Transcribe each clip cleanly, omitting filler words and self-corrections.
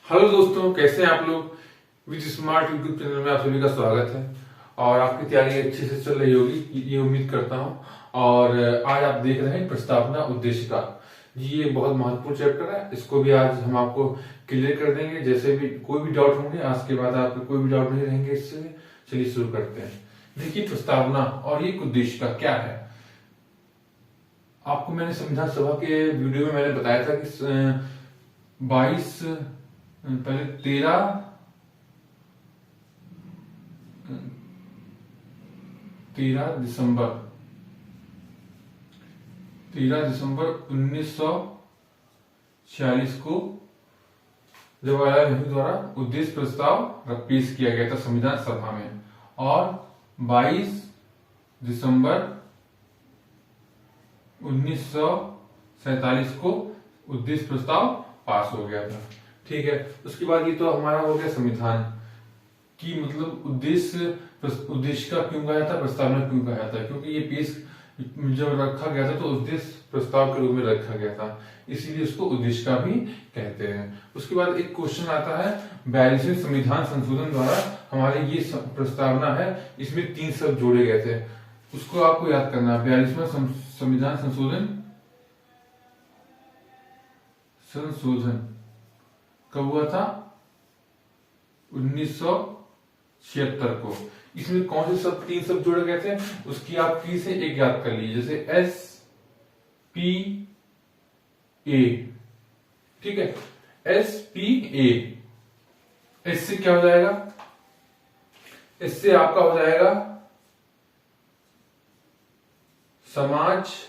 Hello दोस्तों, कैसे हैं आप लोग। विद स्मार्ट यूट्यूब चैनल में आप सभी का स्वागत है। और आपकी तैयारी अच्छे से चल रही होगी ये उम्मीद करता हूं। और आज आप देख रहे हैं प्रस्तावना उद्देशिका। जी, ये बहुत महत्वपूर्ण चैप्टर है। इसको भी आज हम आपको क्लियर कर देंगे। जैसे भी कोई भी डाउट होंगे आज के बाद आपको कोई भी डाउट नहीं रहेंगे इससे। चलिए शुरू करते हैं। देखिए, प्रस्तावना और ये उद्देशिका क्या है। आपको मैंने संविधान सभा के वीडियो में मैंने बताया था कि 22 पहले 13 दिसंबर 1946 को जवाहरलाल नेहरू द्वारा उद्देश्य प्रस्ताव पेश किया गया था संविधान सभा में। और 22 दिसंबर 1947 को उद्देश्य प्रस्ताव पास हो गया था। ठीक है, उसके बाद ये तो हमारा हो गया संविधान की मतलब उद्देश्य का क्यों कहा जाता, प्रस्तावना क्यों कहा जाता है, क्योंकि ये पेश जब रखा गया था तो उद्देश्य प्रस्ताव के रूप में रखा गया था, इसीलिए उसको उद्देश्य का भी कहते हैं। उसके बाद एक क्वेश्चन आता है 42वें संविधान संशोधन द्वारा हमारे ये प्रस्तावना है, इसमें 3 शब्द जोड़े गए थे, उसको आपको याद करना है। 42वां संविधान संशोधन कब हुआ था? 1976 को। इसमें कौन से शब्द 3 शब्द जोड़े गए थे उसकी आप पी से एक याद कर लीजिए, जैसे SPA। ठीक है, SPA। इससे क्या हो जाएगा? इससे आपका हो जाएगा समाजवादी।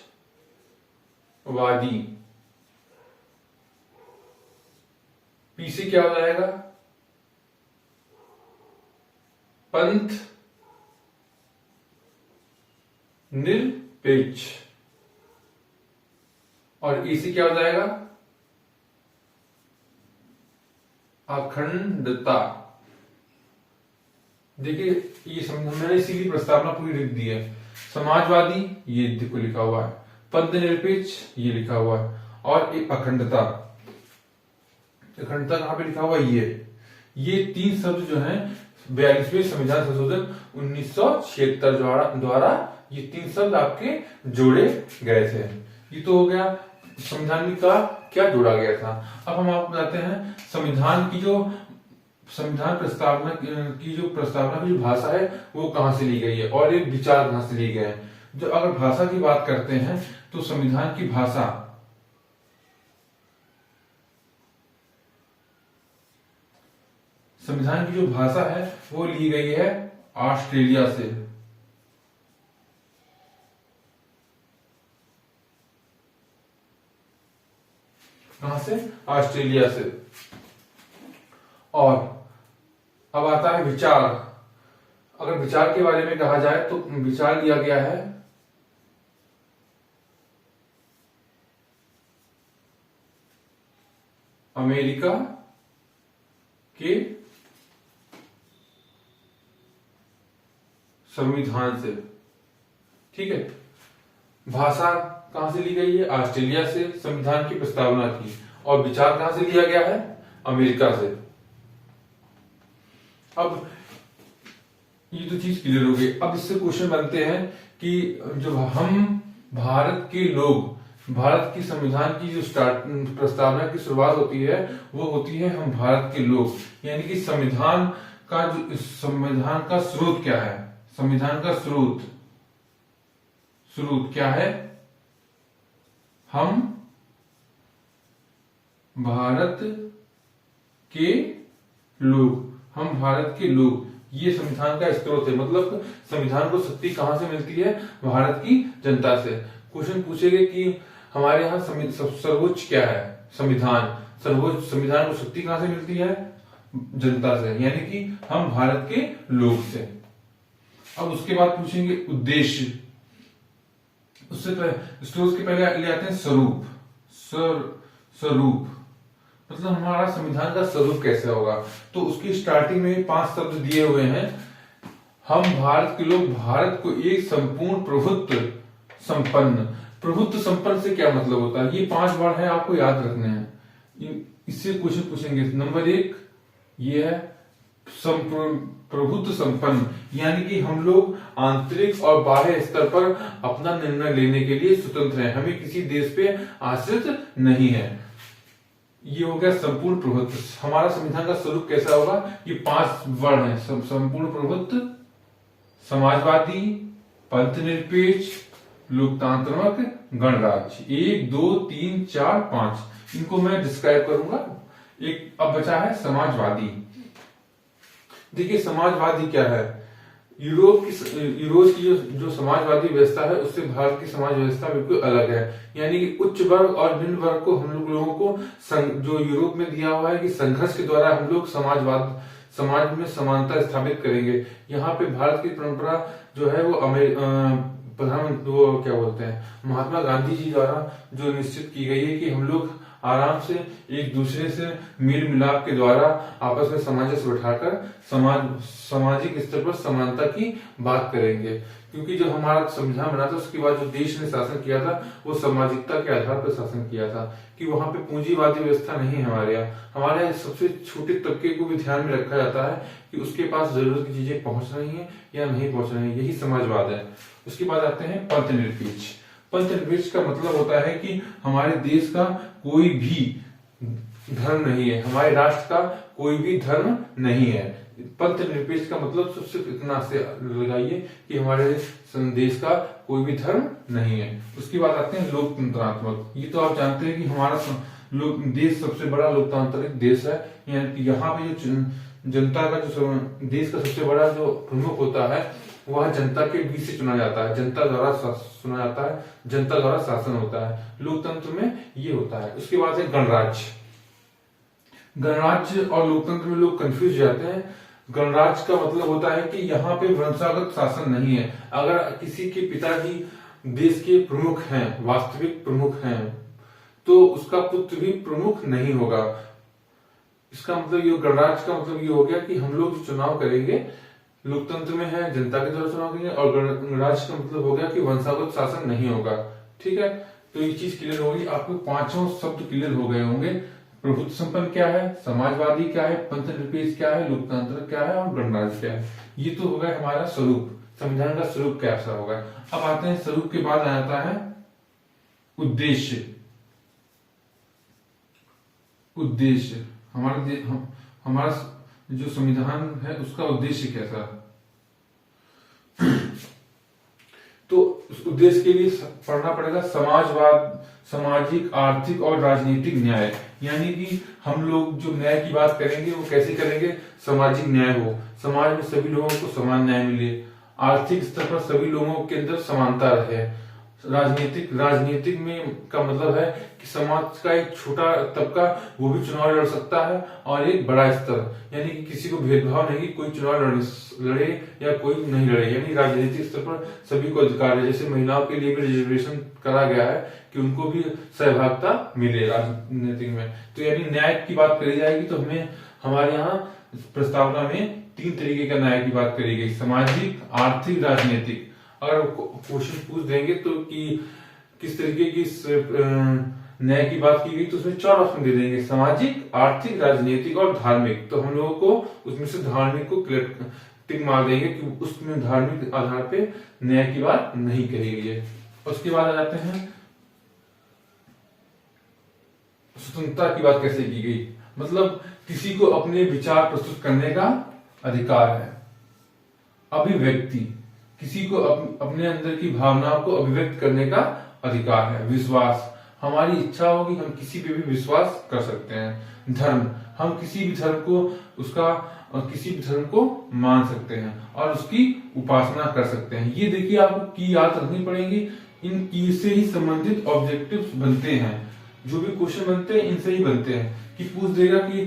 पी से क्या हो जाएगा? पंथ निरपेक्ष। और ए से क्या हो जाएगा? अखंडता। देखिए, ये मैंने इसीलिए प्रस्तावना पूरी लिख दी है। समाजवादी ये देखो लिखा हुआ है, पंथ निरपेक्ष ये लिखा हुआ है, और एक अखंडता। अखंडता कहां पे लिखा हुआ? ये 3 शब्द जो हैं 42वें संविधान संशोधन 1976 द्वारा ये 3 शब्द आपके जोड़े गए थे। ये तो हो गया संविधान का क्या जोड़ा गया था। अब हम आपको बताते हैं संविधान की जो प्रस्तावना की जो भाषा है वो कहां से ली गई है और एक विचार कहां से लिए गए हैं। जो अगर भाषा की बात करते हैं तो संविधान की जो भाषा है वो ली गई है ऑस्ट्रेलिया से। कहां से? ऑस्ट्रेलिया से। और अब आता है विचार। अगर विचार के बारे में कहा जाए तो विचार लिया गया है अमेरिका के संविधान से। ठीक है, भाषा कहां से ली गई है? ऑस्ट्रेलिया से संविधान की प्रस्तावना की। और विचार कहां से लिया गया है? अमेरिका से। अब ये तो चीज क्लियर हो गई। अब इससे क्वेश्चन बनते हैं कि जब हम भारत के लोग भारत की संविधान की जो प्रस्तावना की शुरुआत होती है वो होती है हम भारत के लोग, यानी कि संविधान का स्रोत क्या है? संविधान का स्रोत क्या है? हम भारत के लोग, ये संविधान का स्रोत है। मतलब संविधान को शक्ति कहां से मिलती है? भारत की जनता से। क्वेश्चन पूछेंगे कि हमारे यहाँ सर्वोच्च क्या है? संविधान को शक्ति कहां से मिलती है? जनता से, यानी कि हम भारत के लोग से। अब उसके बाद पूछेंगे उद्देश्य। उससे पहले ले आते हैं स्वरूप। मतलब हमारा संविधान का स्वरूप कैसे होगा? तो उसकी स्टार्टिंग में 5 शब्द दिए हुए हैं। हम भारत के लोग भारत को एक संपूर्ण प्रभुत्व संपन्न से क्या मतलब होता है? ये 5 वर्ड है, आपको याद रखने हैं। इससे क्वेश्चन पूछेंगे। नंबर 1 ये है प्रभुत्व संपन्न, यानी कि हम लोग आंतरिक और बाह्य स्तर पर अपना निर्णय लेने के लिए स्वतंत्र हैं, हमें किसी देश पे आश्रित नहीं है। ये हो गया संपूर्ण प्रभुत्व। हमारा संविधान का स्वरूप कैसा होगा? ये 5 वर्ण है। संपूर्ण प्रभुत्व, समाजवादी, पंथनिरपेक्ष, लोकतांत्रिक, गणराज्य। 1 2 3 4 5 इनको मैं डिस्क्राइब करूंगा। एक अब बचा है समाजवादी। देखिए समाजवादी क्या है? यूरोप की जो समाजवादी व्यवस्था है उससे भारत की समाज व्यवस्था बिल्कुल अलग है। यानी कि उच्च वर्ग और निम्न वर्ग को हम लोगों को जो यूरोप में दिया हुआ है कि संघर्ष के द्वारा हम लोग समाज में समानता स्थापित करेंगे। यहाँ पे भारत की परंपरा जो है वो प्रधानमंत्री वो क्या बोलते हैं, महात्मा गांधी जी द्वारा जो निश्चित की गई है कि हम लोग आराम से एक दूसरे से मेल मिलाप के द्वारा आपस में सामंजस्य बैठाकर सामाजिक स्तर पर समानता की बात करेंगे। क्योंकि जब हमारा संविधान बना था उसके बाद जो देश ने शासन किया था वो सामाजिकता के आधार पर शासन किया था, कि वहां पे पूंजीवादी व्यवस्था नहीं है। हमारे यहाँ सबसे छोटे तबके को भी ध्यान में रखा जाता है कि उसके पास जरूरत की चीजें पहुंच रही है या नहीं पहुंच रही है, यही समाजवाद है। उसके बाद आते हैं पंथनिरपेक्ष। पंथनिरपेक्ष का मतलब होता है कि हमारे देश का कोई भी धर्म नहीं है, हमारे राष्ट्र का कोई भी धर्म नहीं है। पंथनिरपेक्ष का मतलब सिर्फ इतना से लगाइए कि हमारे देश का कोई भी धर्म नहीं है। उसके बाद आते हैं लोकतंत्रात्मक। ये तो आप जानते हैं कि हमारा देश सबसे बड़ा लोकतांत्रिक देश है। यहाँ पे जो जनता का जो देश का सबसे बड़ा जो प्रमुख होता है वह जनता के बीच से चुना जाता है, जनता द्वारा चुना जाता है, जनता द्वारा शासन होता है। लोकतंत्र में ये होता है। उसके बाद है गणराज्य। गणराज्य और लोकतंत्र में लोग कंफ्यूज जाते हैं। गणराज्य का मतलब होता है कि यहाँ पे वंशागत शासन नहीं है। अगर किसी के पिताजी देश के प्रमुख हैं, वास्तविक प्रमुख हैं, तो उसका पुत्र भी प्रमुख नहीं होगा। इसका मतलब ये गणराज्य का मतलब ये हो गया कि हम लोग चुनाव करेंगे, लोकतंत्र में है जनता के द्वारा चुनाव करेंगे, और गणराज्य का मतलब हो गया कि वंशागत शासन नहीं होगा। ठीक है, तो ये चीज क्लियर होगी। आपको 5 शब्द क्लियर हो गए होंगे। प्रभुत्व संपन्न क्या है, समाजवादी क्या है, पंथनिरपेक्ष क्या है, लोकतंत्र क्या है और गणराज्य क्या है। ये तो होगा हमारा स्वरूप, संविधान का स्वरूप कैसा होगा। अब आते हैं स्वरूप के बाद आ जाता है उद्देश्य। उद्देश्य हमारा जो संविधान है उसका उद्देश्य कैसा। तो उस उद्देश्य के लिए पढ़ना पड़ेगा समाजवाद, सामाजिक, आर्थिक और राजनीतिक न्याय। यानी कि हम लोग जो न्याय की बात करेंगे वो कैसे करेंगे? सामाजिक न्याय हो, समाज में सभी लोगों को समान न्याय मिले, आर्थिक स्तर पर सभी लोगों के अंदर समानता रहे। राजनीतिक में का मतलब है कि समाज का एक छोटा तबका वो भी चुनाव लड़ सकता है, और एक बड़ा स्तर यानी कि किसी को भेदभाव नहीं, कोई चुनाव लड़े या कोई नहीं लड़े। यानी राजनीतिक स्तर पर सभी को अधिकार है। जैसे महिलाओं के लिए भी रिजर्वेशन करा गया है कि उनको भी सहभागिता मिले राजनीतिक में। तो यानी न्याय की बात करी जाएगी तो हमारे यहाँ प्रस्तावना में 3 तरीके का न्याय की बात करी गई, सामाजिक, आर्थिक, राजनीतिक। अगर क्वेश्चन पूछ देंगे तो कि किस तरीके की न्याय की बात की गई तो उसमें 4 ऑप्शन दे देंगे, सामाजिक, आर्थिक, राजनीतिक और धार्मिक। तो हम लोगों को उसमें से धार्मिक को टिक मार देंगे कि उसमें धार्मिक आधार पे न्याय की बात नहीं कही गई है। उसके बाद आ जाते हैं स्वतंत्रता की बात कैसे की गई। मतलब किसी को अपने विचार प्रस्तुत करने का अधिकार है। अभिव्यक्ति, किसी को अपने अंदर की भावनाओं को अभिव्यक्त करने का अधिकार है। विश्वास, हमारी इच्छा होगी हम किसी पे भी विश्वास कर सकते हैं। धर्म, हम किसी भी धर्म को मान सकते हैं और उसकी उपासना कर सकते हैं। ये देखिए आपको की याद रखनी पड़ेगी। इन की से ही संबंधित ऑब्जेक्टिव्स बनते हैं। जो भी क्वेश्चन बनते हैं इनसे ही बनते हैं कि पूछ देगा कि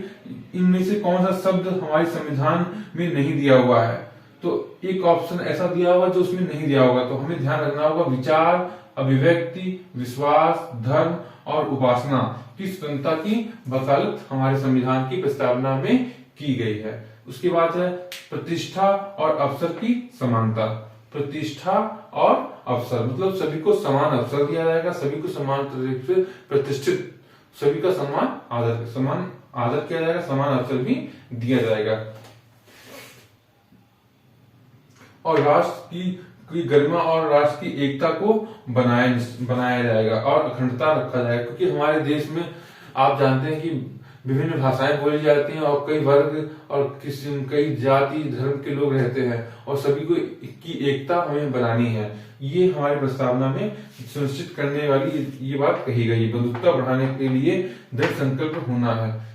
इनमें से कौन सा शब्द हमारे संविधान में नहीं दिया हुआ है, तो एक ऑप्शन ऐसा दिया होगा जो उसमें नहीं दिया होगा। तो हमें ध्यान रखना होगा विचार, अभिव्यक्ति, विश्वास, धर्म और उपासना की स्वतंत्रता की वकालत हमारे संविधान की प्रस्तावना में की गई है। उसके बाद है प्रतिष्ठा और अवसर की समानता। प्रतिष्ठा और अवसर मतलब सभी को समान अवसर दिया जाएगा, सभी को समान तरीके से प्रतिष्ठित सभी का समान आदर किया जाएगा, समान अवसर भी दिया जाएगा और राष्ट्र की गरिमा और राष्ट्र की एकता को बनाया जाएगा और अखंडता रखा जाएगा। क्योंकि हमारे देश में आप जानते हैं कि विभिन्न भाषाएं बोली जाती हैं और कई वर्ग और कई जाति धर्म के लोग रहते हैं और सभी को की एकता हमें बनानी है। ये हमारी प्रस्तावना में सुनिश्चित करने वाली ये बात कही गई है। बंधुत्वता बढ़ाने के लिए दृढ़ संकल्प होना है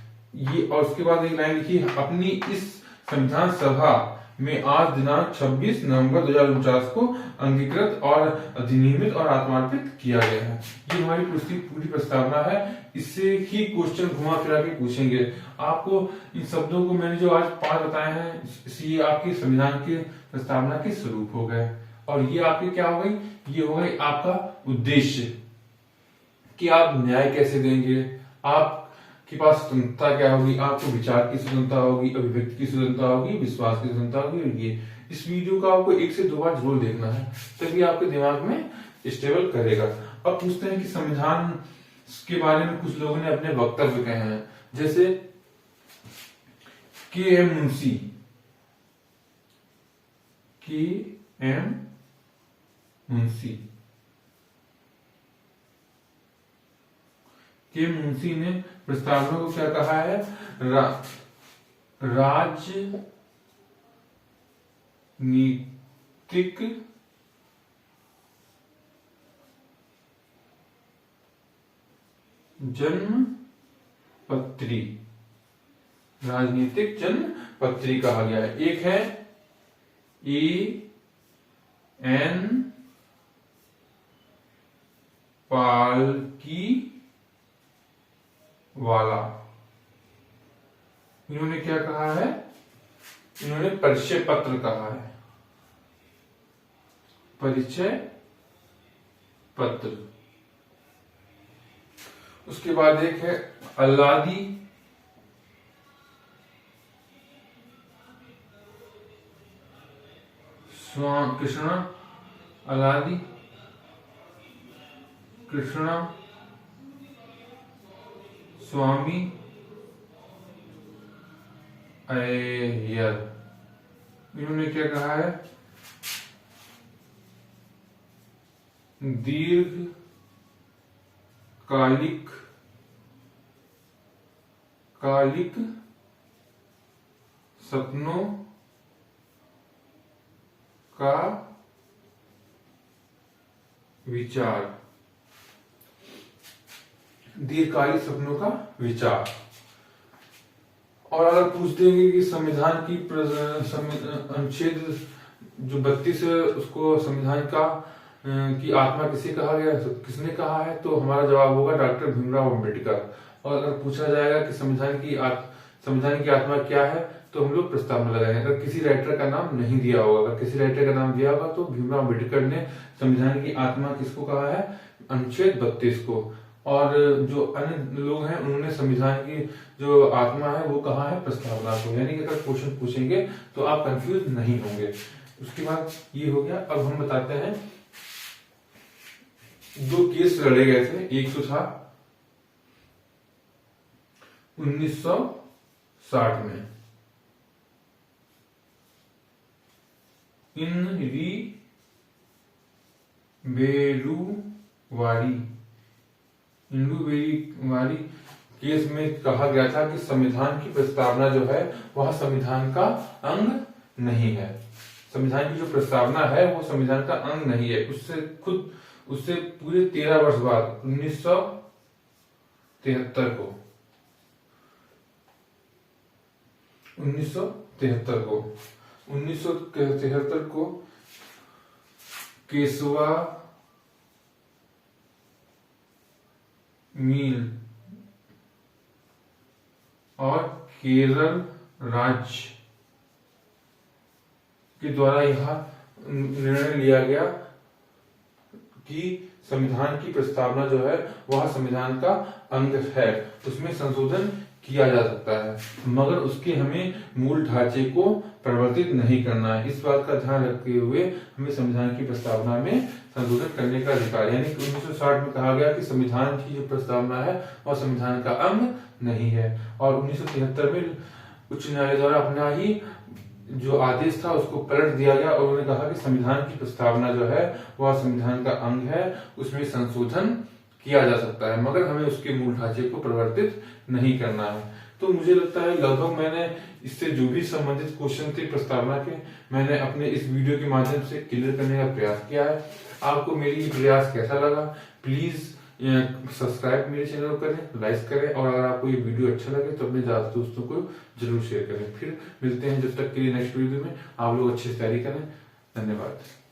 ये। और उसके बाद एक लाइन लिखी, अपनी इस संविधान सभा में आज दिनांक 26 नवंबर 2049 को अंगीकृत और अधिनियमित और आत्मार्पित किया गया है। ये हमारी पूरी प्रस्तावना है। इससे ही क्वेश्चन घुमा फिरा के पूछेंगे आपको। इन शब्दों को मैंने जो आज 5 बताए हैं, ये आपके संविधान के प्रस्तावना के स्वरूप हो गए और ये आपके क्या हो गई, ये हो गई आपका उद्देश्य कि आप न्याय कैसे देंगे, आप के पास स्वतंत्रता क्या होगी, आपको विचार की स्वतंत्रता होगी, अभिव्यक्ति की स्वतंत्रता होगी, विश्वास की स्वतंत्रता होगी। और ये इस वीडियो को आपको 1 से 2 बार जरूर देखना है, तभी आपके दिमाग में स्टेबल करेगा। अब पूछते हैं कि संविधान के बारे में कुछ लोगों ने अपने वक्तव्य कहे हैं, जैसे के.एम. मुंशी ने प्रस्तावना को क्या कहा है, राजनीतिक जन्मपत्री कहा गया है। एक है A.N. पालकी वाला, इन्होंने क्या कहा है, इन्होंने परिचय पत्र कहा है, परिचय पत्र। उसके बाद एक है अल्लादी कृष्णा स्वामी अय्यर, इन्होंने क्या कहा है, दीर्घकालिक सपनों का विचार, दीर्घकालिक सपनों का विचार। और अगर पूछ देंगे कि संविधान की अनुच्छेद जो 32 है उसको संविधान का की आत्मा किसे कहा गया, किसने कहा है, तो हमारा जवाब होगा डॉक्टर भीमराव अंबेडकर। और अगर पूछा जाएगा कि संविधान की आत्मा क्या है, तो हम लोग प्रस्तावना लगाएंगे। अगर किसी राइटर का नाम नहीं दिया होगा, अगर किसी राइटर का नाम दिया होगा तो भीमराव अंबेडकर ने संविधान की आत्मा किसको कहा है, अनुच्छेद 32 को। और जो अन्य लोग हैं उन्होंने संविधान की जो आत्मा है वो कहा है, प्रस्तावना को। यानी कि अगर क्वेश्चन पूछेंगे तो आप कंफ्यूज नहीं होंगे। उसके बाद ये हो गया। अब हम बताते हैं 2 केस लड़े गए थे। एक तो था 1960 में इनरी बेरुवारी केस में कहा गया था कि संविधान की प्रस्तावना जो है वह संविधान का अंग नहीं है। संविधान की जो प्रस्तावना है वो संविधान का अंग नहीं है। उससे पूरे 13 वर्ष बाद 1973 को केशवा मील और केरल राज्य के द्वारा यह निर्णय लिया गया कि संविधान की प्रस्तावना जो है वह संविधान का अंग है, उसमें संशोधन किया जा सकता है, मगर उसके हमें मूल ढांचे को परिवर्तित नहीं करना है। इस बात का ध्यान रखते हुए हमें संविधान की प्रस्तावना में संशोधन करने का अधिकार, यानी कि 1960 में कहा गया कि संविधान की जो प्रस्तावना है वह संविधान का अंग नहीं है, और 1973 में उच्च न्यायालय द्वारा अपना ही जो आदेश था उसको पलट दिया गया और उन्होंने कहा कि संविधान की प्रस्तावना जो है वह संविधान का अंग है, उसमें संशोधन किया जा सकता है, मगर हमें उसके मूल ढांचे को परिवर्तित नहीं करना है। तो मुझे लगता है लगभग मैंने इससे जो भी संबंधित क्वेश्चन थे प्रस्तावना के, मैंने अपने इस वीडियो के माध्यम से क्लियर करने का प्रयास किया है। आपको मेरी ये प्रयास कैसा लगा, प्लीज सब्सक्राइब मेरे चैनल को करें, लाइक करें, और अगर आपको ये वीडियो अच्छा लगे तो अपने ज्यादा दोस्तों को जरूर शेयर करें। फिर मिलते हैं, जब तक के लिए नेक्स्ट वीडियो में। आप लोग अच्छे से तैयारी करें। धन्यवाद।